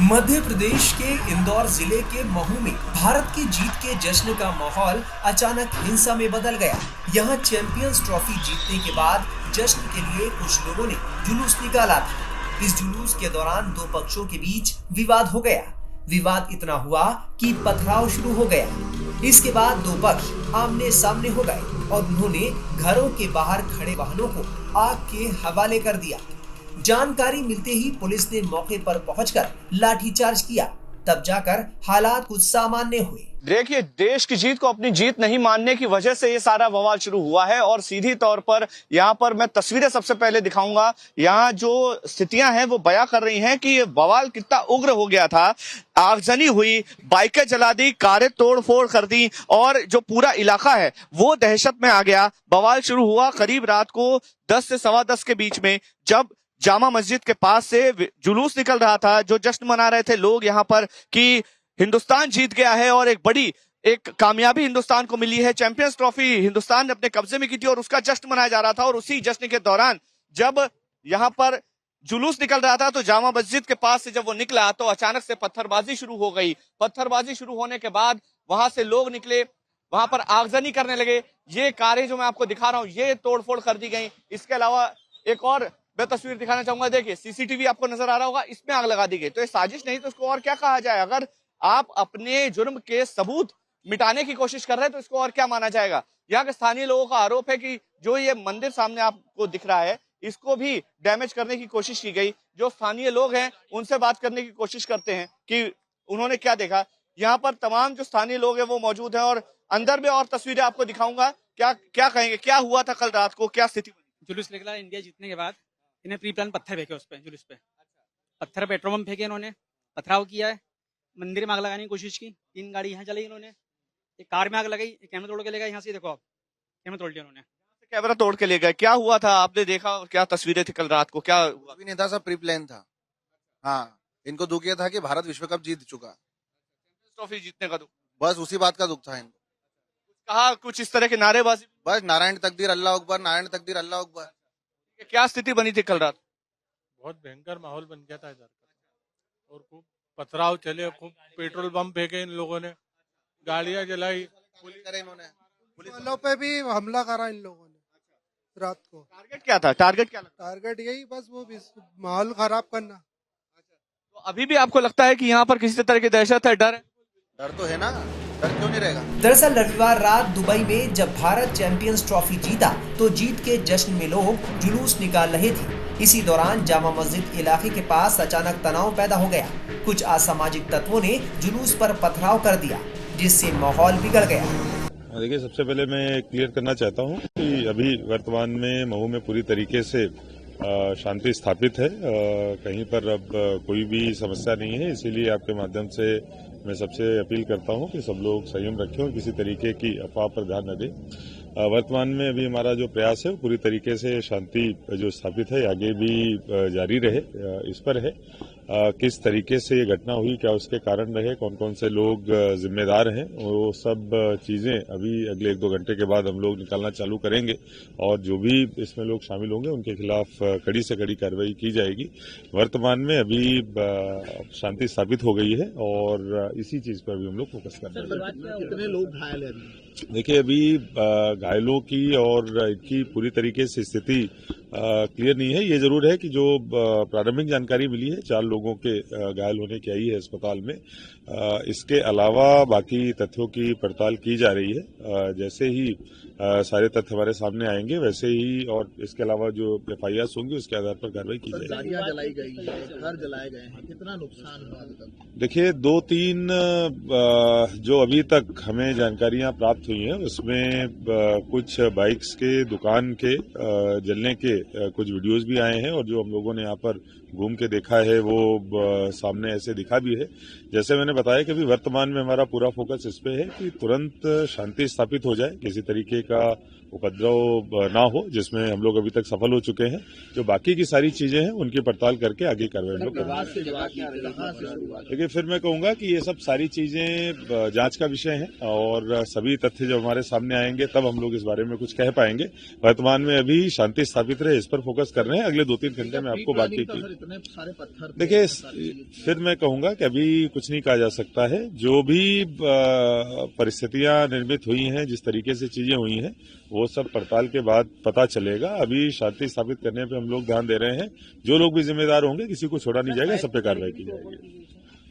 मध्य प्रदेश के इंदौर जिले के महू में भारत की जीत के जश्न का माहौल अचानक हिंसा में बदल गया। यहां चैंपियंस ट्रॉफी जीतने के बाद जश्न के लिए कुछ लोगों ने जुलूस निकाला था। इस जुलूस के दौरान दो पक्षों के बीच विवाद हो गया। विवाद इतना हुआ कि पथराव शुरू हो गया। इसके बाद दो पक्ष आमने सामने हो गए और उन्होंने घरों के बाहर खड़े वाहनों को आग के हवाले कर दिया। जानकारी मिलते ही पुलिस ने मौके पर पहुंचकर लाठीचार्ज किया, तब जाकर हालात कुछ सामान्य हुए। देखिए, देश की जीत को अपनी जीत नहीं मानने की वजह से ये सारा बवाल शुरू हुआ है और सीधी तौर पर यहाँ पर मैं तस्वीरें सबसे पहले दिखाऊंगा। यहाँ जो स्थितियां हैं वो बयां कर रही हैं कि ये बवाल कितना उग्र हो गया था। आगजनी हुई, बाइकें जला दी, कारें तोड़-फोड़ कर दी और जो पूरा इलाका है वो दहशत में आ गया। बवाल शुरू हुआ करीब रात को 10 से 10:15 के बीच में, जब जामा मस्जिद के पास से जुलूस निकल रहा था। जो जश्न मना रहे थे लोग यहाँ पर कि हिंदुस्तान जीत गया है और एक कामयाबी हिंदुस्तान को मिली है। चैंपियंस ट्रॉफी हिंदुस्तान ने अपने कब्जे में की थी और उसका जश्न मनाया जा रहा था। और उसी जश्न के दौरान जब यहाँ पर जुलूस निकल रहा था तो जामा मस्जिद के पास से जब वो निकला तो अचानक से पत्थरबाजी शुरू हो गई। पत्थरबाजी शुरू होने के बाद वहां से लोग निकले, वहां पर आगजनी करने लगे। ये कारें जो मैं आपको दिखा रहा हूँ ये तोड़फोड़ कर दी गई। इसके अलावा एक और मैं तस्वीर दिखाना चाहूंगा। देखिए, सीसीटीवी आपको नजर आ रहा होगा, इसमें आग लगा दी गई। तो ये साजिश नहीं तो इसको और क्या कहा जाए। अगर आप अपने जुर्म के सबूत मिटाने की कोशिश कर रहे हैं तो इसको और क्या माना जाएगा। यहाँ के स्थानीय लोगों का आरोप है कि जो ये मंदिर सामने आपको दिख रहा है इसको भी डैमेज करने की कोशिश की गई। जो स्थानीय लोग हैं उनसे बात करने की कोशिश करते हैं कि उन्होंने क्या देखा। यहाँ पर तमाम जो स्थानीय लोग हैं वो मौजूद हैं और अंदर में और तस्वीरें आपको दिखाऊंगा। क्या कहेंगे, क्या हुआ था कल रात को, क्या स्थिति बनी? जुलूस निकला इंडिया जीतने के बाद, इन्हें प्री प्लान पत्थर फेंके उस पे, जुलूस पे पत्थर, पेट्रोल बम फेंके, इन्होंने पथराव किया है। मंदिर में आग लगाने की कोशिश की। 3 गाड़ी यहाँ चलाई इन्होंने, एक कार में आग लगाई, एक कैमरा तोड़ के ले गए। यहाँ से देखो आप, कैमरा तोड़ लिया उन्होंने। कैमरा तोड़ के ले गए। क्या हुआ था आपने देखा और क्या तस्वीरें थी कल रात को, क्या हुआ? अभी नहीं था, सब प्री प्लान था। हाँ, इनको दुख ये था कि भारत विश्व कप जीत चुका, ट्रॉफी जीतने का दुख, बस उसी बात का दुख था इनको। कहा कुछ इस तरह की नारेबाजी, बस नारायण तकदीर अल्लाह अकबर, नारायण तकदीर अल्लाह अकबर। क्या स्थिति बनी थी कल रात? बहुत भयंकर माहौल बन गया था इधर का और खूब पथराव चले, खूब पेट्रोल बम फेंके इन लोगों ने, गाड़ियां जलाई, इन्होंने पुलिस वालों पे भी हमला करा इन लोगों ने रात को। टारगेट क्या था? टारगेट क्या लगा? टारगेट यही बस वो माहौल खराब करना। तो अभी भी आपको लगता है कि यहाँ पर किसी तरह की दहशत है, डर है? डर तो है ना, डर क्यों नहीं रहेगा। दरअसल रविवार रात दुबई में जब भारत चैंपियंस ट्रॉफी जीता तो जीत के जश्न में लोग जुलूस निकाल रहे थे। इसी दौरान जामा मस्जिद इलाके के पास अचानक तनाव पैदा हो गया। कुछ असामाजिक तत्वों ने जुलूस पर पथराव कर दिया, जिससे माहौल बिगड़ गया। देखिए, सबसे पहले मैं क्लियर करना चाहता हूं कि अभी वर्तमान में महू में पूरी तरीके से शांति स्थापित है। कहीं पर अब कोई भी समस्या नहीं है। इसीलिए आपके माध्यम से मैं सबसे अपील करता हूं कि सब लोग संयम रखें और किसी तरीके की अफवाह पर ध्यान न दें। वर्तमान में अभी हमारा जो प्रयास है वो पूरी तरीके से शांति जो स्थापित है आगे भी जारी रहे, इस पर है। किस तरीके से ये घटना हुई, क्या उसके कारण रहे, कौन कौन से लोग जिम्मेदार हैं, वो सब चीजें अभी अगले 1-2 घंटे के बाद हम लोग निकालना चालू करेंगे और जो भी इसमें लोग शामिल होंगे उनके खिलाफ कड़ी से कड़ी कार्रवाई की जाएगी। वर्तमान में अभी शांति स्थापित हो गई है और इसी चीज पर भी हम लोग फोकस कर रहे हैं। कितने लोग घायल हैं? देखिए, अभी घायलों की और इनकी पूरी तरीके से स्थिति क्लियर नहीं है। ये जरूर है कि जो प्रारंभिक जानकारी मिली है 4 लोगों के घायल होने की आई है अस्पताल में। इसके अलावा बाकी तथ्यों की पड़ताल की जा रही है। जैसे ही सारे तथ्य हमारे सामने आएंगे वैसे ही और इसके अलावा जो FIRs होंगी उसके आधार पर कार्रवाई की जाएगी। गाड़ियां जलाई गई है, घर जलाए गए हैं, कितना नुकसान हुआ अभी तक? देखिए, 2-3 जो अभी तक हमें जानकारियां प्राप्त हुई हैं उसमें कुछ बाइक्स के दुकान के जलने के कुछ वीडियोस भी आए हैं और जो हम लोगों ने यहाँ पर घूम के देखा है वो सामने ऐसे दिखा भी है। जैसे मैंने बताया कि अभी वर्तमान में हमारा पूरा फोकस इस पे है कि तुरंत शांति स्थापित हो जाए, किसी तरीके का उपद्रव ना हो, जिसमें हम लोग अभी तक सफल हो चुके हैं। जो बाकी की सारी चीजें हैं उनकी पड़ताल करके आगे कार्रवाई लोग करेंगे। देखिए, फिर मैं कहूंगा कि ये सब सारी चीजें जांच का विषय है और सभी तथ्य तथ्य जब हमारे सामने आएंगे तब हम लोग इस बारे में कुछ कह पाएंगे। वर्तमान में अभी शांति स्थापित रहे, इस पर फोकस कर रहे हैं। अगले 2-3 घंटे में आपको बाकी की देखिए, फिर मैं कहूंगा कि अभी कुछ नहीं कहा जा सकता है। जो भी परिस्थितियां निर्मित हुई हैं, जिस तरीके से चीजें हुई हैं, वो सब पड़ताल के बाद पता चलेगा। अभी शांति स्थापित करने पे हम लोग ध्यान दे रहे हैं। जो लोग भी जिम्मेदार होंगे, किसी को छोड़ा नहीं जाएगा, सब पे कार्रवाई की जाएगी।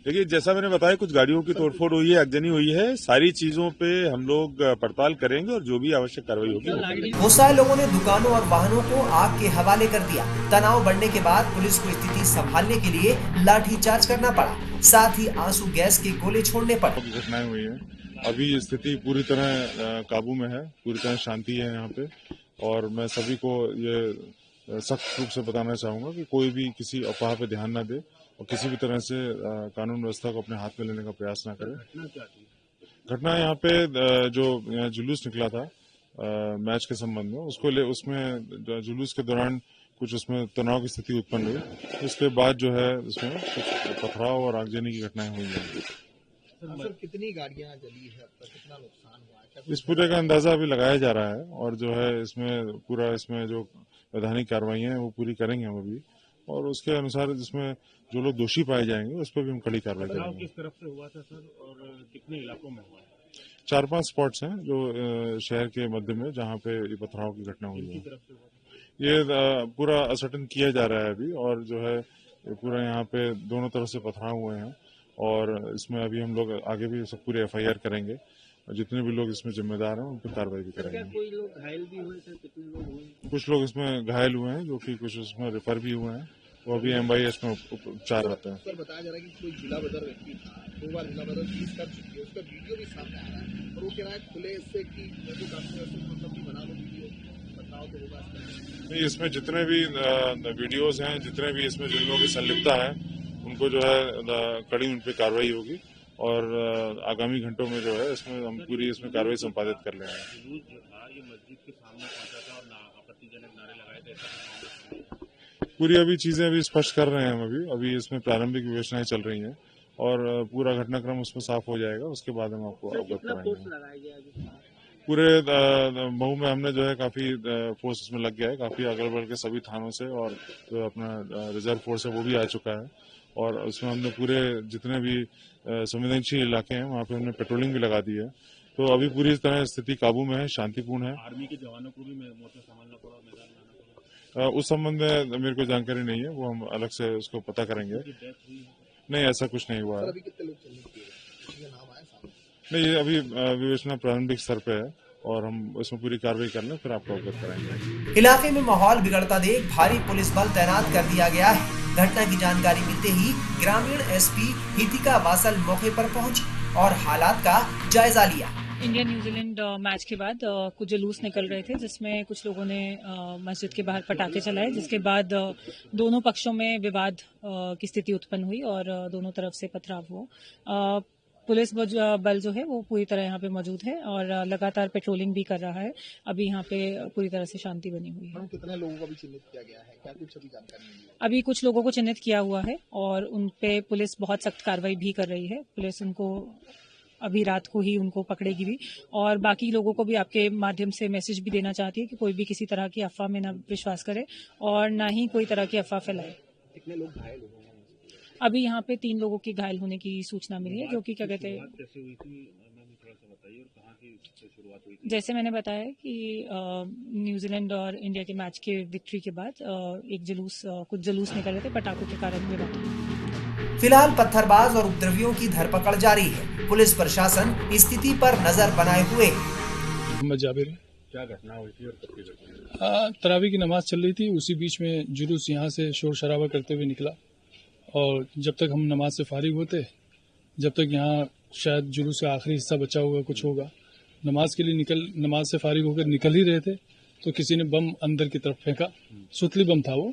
देखिए, जैसा मैंने बताया, कुछ गाड़ियों की तोड़फोड़ हुई है, आगजनी हुई है। सारी चीजों पे हम लोग पड़ताल करेंगे और जो भी आवश्यक कार्रवाई होगी वो करेंगे। गुस्साए लोगों ने दुकानों और वाहनों को आग के हवाले कर दिया। तनाव बढ़ने के बाद पुलिस को स्थिति संभालने के लिए लाठीचार्ज करना पड़ा, साथ ही आंसू गैस के गोले छोड़ने पड़े। घटनाएं हुई है, अभी स्थिति पूरी तरह काबू में है, पूरी तरह शांति है यहाँ पे। और मैं सभी को ये सख्त रूप से बताना चाहूंगा कि कोई भी किसी अफवाह पे ध्यान न दे और किसी भी तरह से कानून व्यवस्था को अपने हाथ में लेने का प्रयास न करे। घटना यहाँ पे जो जुलूस निकला था मैच के संबंध में, उसमें जुलूस के दौरान कुछ उसमें तनाव की स्थिति उत्पन्न हुई। उसके बाद जो है उसमें कुछ पथराव और आगजनी की घटनाएं हुई हैं। सर, कितनी गाड़ियां जली है, अब तक कितना नुकसान हुआ है? इस पूरे का अंदाजा अभी लगाया जा रहा है और जो है इसमें जो वैधानिक कार्रवाइयां हैं वो पूरी करेंगे हम अभी, और उसके अनुसार जिसमें जो लोग दोषी पाए जाएंगे उस पर भी हम कड़ी कार्रवाई करेंगे। किस तरफ से हुआ था सर, और कितने इलाकों में हुआ? 4-5 स्पॉट्स हैं जो शहर के मध्य में, जहाँ पे ये पथराव की घटना हुई है। ये पूरा असर्टन किया जा रहा है अभी, और जो है पूरा यहाँ पे दोनों तरफ से पथराव हुए हैं। और इसमें अभी हम लोग आगे भी सब पूरे FIR करेंगे और जितने भी लोग इसमें जिम्मेदार हैं उन पर कार्रवाई भी करेंगे। कोई लोग घायल भी हुए थे? कितने लोग हुए? कुछ लोग इसमें घायल हुए हैं, जो कि कुछ उसमें रेफर भी हुए हैं, वो अभी MIS में उपचार रहते हैं। सर, बताया जा रहा है कि कोई जिला बदर व्यक्ति था, 2 बार जिला बदर पुलिस कर चुकी है, उसका वीडियो भी सामने आ रहा है और वो कह रहा है खुले से कि जो कानून मतलब भी बना लो वीडियो, बताओ तो होगा। नहीं, इसमें जितने भी वीडियोज हैं, जितने भी इसमें जिन लोगों की संलिप्तता है, उनको जो है कड़ी उन पर कार्रवाई होगी और आगामी घंटों में जो है इसमें हम पूरी इसमें कार्रवाई संपादित कर ले रहे हैं। ये मस्जिद के सामने पहुंचा था और आपत्तिजनक नारे लगाए थे। पूरी अभी चीजें अभी स्पष्ट कर रहे हैं हम अभी इसमें प्रारंभिक विवेचनाएं चल रही हैं और पूरा घटनाक्रम उसमें साफ हो जाएगा, उसके बाद हम आपको अवगत कराएंगे। पूरे मऊ में हमने जो है काफी फोर्स इसमें लग गया है, काफी अगल बगल के सभी थानों से, और जो अपना रिजर्व फोर्स है वो भी आ चुका है। और उसमें हमने पूरे जितने भी संवेदनशील इलाके हैं वहाँ पे हमने पेट्रोलिंग भी लगा दी है। तो अभी पूरी तरह स्थिति काबू में है, शांतिपूर्ण है। आर्मी के जवानों को भी मोर्चा संभालना पड़ा, मैदान लाना पड़ा। उस संबंध में मेरे को जानकारी नहीं है, वो हम अलग से उसको पता करेंगे। नहीं, ऐसा कुछ नहीं हुआ है। अभी कितने लोग चलने नाम आए सामने? नहीं, ये अभी विवेचना प्रारंभिक स्तर पे है और हम इसमें पूरी कार्रवाई कर लें, फिर आपको अवगत कराएंगे। इलाके में माहौल बिगड़ता देख भारी पुलिस बल तैनात कर दिया गया है। घटना की जानकारी मिलते ही ग्रामीण SP हितिका वासल मौके पर पहुंची और हालात का जायजा लिया। इंडिया न्यूजीलैंड मैच के बाद कुछ जुलूस निकल रहे थे, जिसमें कुछ लोगों ने मस्जिद के बाहर पटाखे चलाए, जिसके बाद दोनों पक्षों में विवाद की स्थिति उत्पन्न हुई और दोनों तरफ से पथराव हुआ। पुलिस बल जो है वो पूरी तरह यहाँ पे मौजूद है और लगातार पेट्रोलिंग भी कर रहा है। अभी यहाँ पे पूरी तरह से शांति बनी हुई है। कितने लोगों को भी चिन्हित किया गया है, क्या कुछ अभी जानकारी मिली है? अभी कुछ लोगों को चिन्हित किया हुआ है और उन पे पुलिस बहुत सख्त कार्रवाई भी कर रही है। पुलिस उनको अभी रात को ही उनको पकड़ेगी भी, और बाकी लोगों को भी आपके माध्यम से मैसेज भी देना चाहती है कि कोई भी किसी तरह की अफवाह में न विश्वास करे और न ही कोई तरह की अफवाह फैलाए। कितने लोग घायल हुए हैं? अभी यहाँ पे 3 लोगों की घायल होने की सूचना मिली है, जो कि क्या कहते हैं, जैसे मैंने बताया कि न्यूजीलैंड और इंडिया के मैच के विक्ट्री के बाद कुछ जुलूस निकल रहे थे, पटाखों के कारण ये बात हुई। फिलहाल पत्थरबाज और उपद्रवियों की धरपकड़ जारी है। पुलिस प्रशासन स्थिति पर नजर बनाए हुए। क्या घटना हुई थी और कब की घटना? तरावी की नमाज चल रही थी, उसी बीच में जुलूस यहाँ से शोर शराबा करते हुए निकला और जब तक हम नमाज से फारिग होते, जब तक यहाँ शायद जुलूस का आखिरी हिस्सा बचा होगा, कुछ होगा, नमाज के लिए नमाज से फारिग होकर निकल ही रहे थे तो किसी ने बम अंदर की तरफ फेंका। सुतली बम था वो,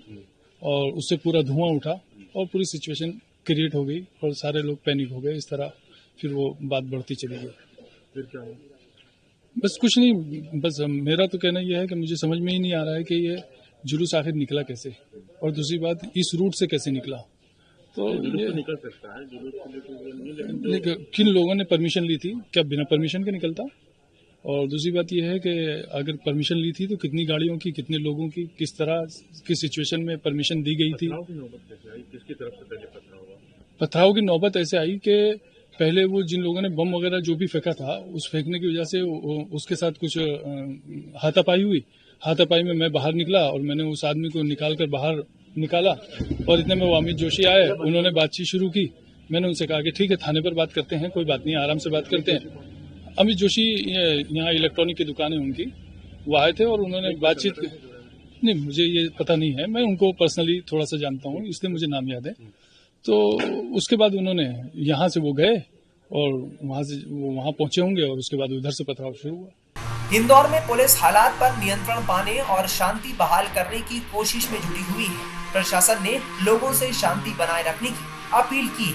और उससे पूरा धुआं उठा और पूरी सिचुएशन क्रिएट हो गई और सारे लोग पैनिक हो गए। इस तरह फिर वो बात बढ़ती चली गई। फिर क्या हुआ? बस कुछ नहीं, बस मेरा तो कहना यह है कि मुझे समझ में ही नहीं आ रहा है कि ये जुलूस आखिर निकला कैसे, और दूसरी बात इस रूट से कैसे निकला। तो ये निकल सकता है जुलूस के लिए, किन लोगों ने परमिशन ली थी? क्या बिना परमिशन के निकलता? और दूसरी बात यह है कि अगर परमिशन ली थी तो कितनी गाड़ियों की, कितने लोगों की, किस तरह की सिचुएशन में परमिशन दी गई थी। पथराव की नौबत कैसे आई? किसकी तरफ से पहले पथराव हुआ? पथराव की नौबत ऐसे आई कि पहले वो जिन लोगों ने बम वगैरह जो भी फेंका था, उस फेंकने की वजह से उसके साथ कुछ हाथापाई हुई। हाथापाई में मैं बाहर निकला और मैंने उस आदमी को निकाल कर बाहर निकाला और इतने में वो अमित जोशी आए, उन्होंने बातचीत शुरू की। मैंने उनसे कहा कि ठीक है, थाने पर बात करते हैं, कोई बात नहीं, आराम से बात करते हैं। अमित जोशी यहाँ इलेक्ट्रॉनिक की दुकान है उनकी, वो आए थे और उन्होंने बातचीत, नहीं मुझे ये पता नहीं है, मैं उनको पर्सनली थोड़ा सा जानता हूँ, इसलिए मुझे नाम याद है। तो उसके बाद उन्होंने यहाँ से वो गए और वहाँ पहुंचे होंगे और उसके बाद उधर से पथराव शुरू हुआ। इंदौर में पुलिस हालात पर नियंत्रण पाने और शांति बहाल करने की कोशिश में जुटी हुई है। प्रशासन ने लोगों से शांति बनाए रखने की अपील की।